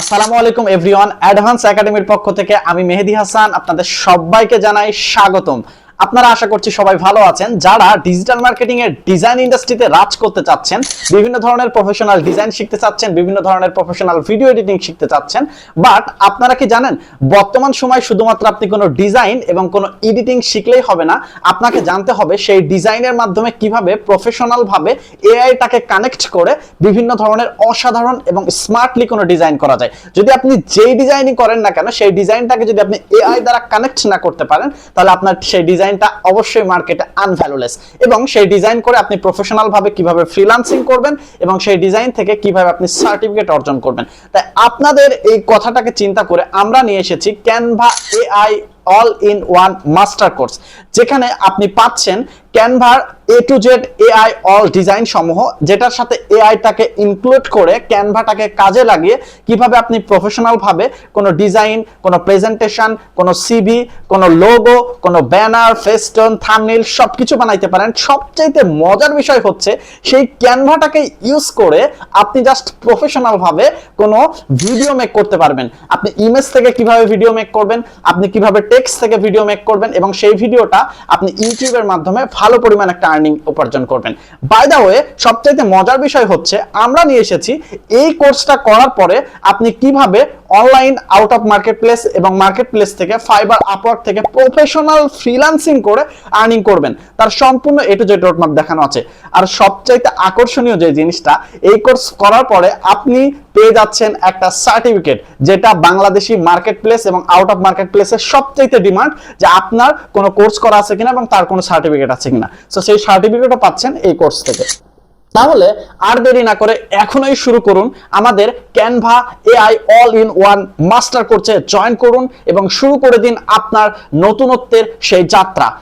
আসসালামু আলাইকুম everyone, advance একাডেমির পক্ষ থেকে আমি মেহেদি হাসান আপনাদের সবাইকে জানাই স্বাগতম। আপনারা আশা করছি সবাই ভালো আছেন। যারা ডিজিটাল মার্কেটিং এর ডিজাইন ইন্ডাস্ট্রিতে রাজ করতে চাচ্ছেন, বিভিন্ন ধরনের প্রফেশনাল ডিজাইন শিখতে চাচ্ছেন, বিভিন্ন ধরনের প্রফেশনাল ভিডিও এডিটিং শিখতে চাচ্ছেন, বাট আপনারা কি জানেন বর্তমান সময় শুধুমাত্র আপনি কোনো ডিজাইন এবং কোনো এডিটিং শিখলেই হবে না, আপনাকে জানতে হবে সেই ডিজাইনের মাধ্যমে কিভাবে প্রফেশনাল ভাবে এআইটাকে কানেক্ট করে বিভিন্ন ধরনের অসাধারণ এবং স্মার্টলি কোনো ডিজাইন করা যায়। যদি আপনি যেই ডিজাইনই করেন না কেন, সেই ডিজাইনটাকে যদি আপনি এআই দ্বারা কানেক্ট না করতে পারেন, তাহলে আপনার সেই ডিজাইনটা অবশ্যই মার্কেটে আনভ্যালুলেস। এবং সেই ডিজাইন করে আপনি প্রফেশনাল ভাবে কিভাবে ফ্রিল্যান্সিং করবেন এবং সেই ডিজাইন থেকে কিভাবে আপনি সার্টিফিকেট অর্জন করবেন। তাই আপনাদের এই কথাটাকে চিন্তা করে আমরা নিয়ে এসেছি Canva AI all in one master course, যেখানে আপনি পাচ্ছেন ক্যানভার A to Z AI all design সমূহ, যেটার সাথে এআইটাকে ইনক্লুড করে ক্যানভাটাকে কাজে লাগিয়ে কিভাবে আপনি প্রফেশনাল ভাবে কোনো ডিজাইন, কোনো প্রেজেন্টেশন, কোনো সিভি, কোনো লোগো, কোনো ব্যানার, ফেস্টন, থাম্বনেইল সবকিছু বানাইতে পারেন। সবচাইতে মজার বিষয় হচ্ছে সেই ক্যানভাটাকে ইউজ করে আপনি জাস্ট প্রফেশনাল ভাবে কোনো ভিডিও মেক করতে পারবেন। আপনি ইমেজ থেকে কিভাবে ভিডিও মেক করবেন, আপনি কিভাবে টেক্সট থেকে ভিডিও মেক করবেন এবং সেই ভিডিওটা আপনি ইউটিউবের মাধ্যমে ভালো পরিমাণ একটা আর্নিং উপার্জন করবেন। বাই দ্য ওয়ে, সবচেয়ে মজার বিষয় হচ্ছে আমরা নিয়ে এসেছি এই কোর্সটা করার পরে আপনি কিভাবে online out of market place এবং মার্কেট প্লেস থেকে ফাইবার, আপওয়ার্ক থেকে প্রফেশনাল ফ্রিল্যান্সিং করে আর্নিং করবেন, তার সম্পূর্ণ এ টু জেড রোডম্যাপ দেখানো আছে। আর সবচাইতে আকর্ষণীয় যে জিনিসটা, এই কোর্স করার পরে আপনি পেয়ে যাচ্ছেন একটা সার্টিফিকেট, যেটা বাংলাদেশি মার্কেট প্লেস এবং আউট অফ মার্কেট প্লেসের সবচাইতে ডিমান্ড, যে আপনার কোনো কোর্স করা আছে কিনা এবং তার কোনো সার্টিফিকেট আছে কিনা। সো সেই সার্টিফিকেটও পাচ্ছেন এই কোর্স থেকে। তাহলে আর দেরি না করে এখনই শুরু করুন, আমাদের Canva AI all in one master কোর্সে জয়েন করুন এবং শুরু করে দিন আপনার নতুনত্বের সেই যাত্রা।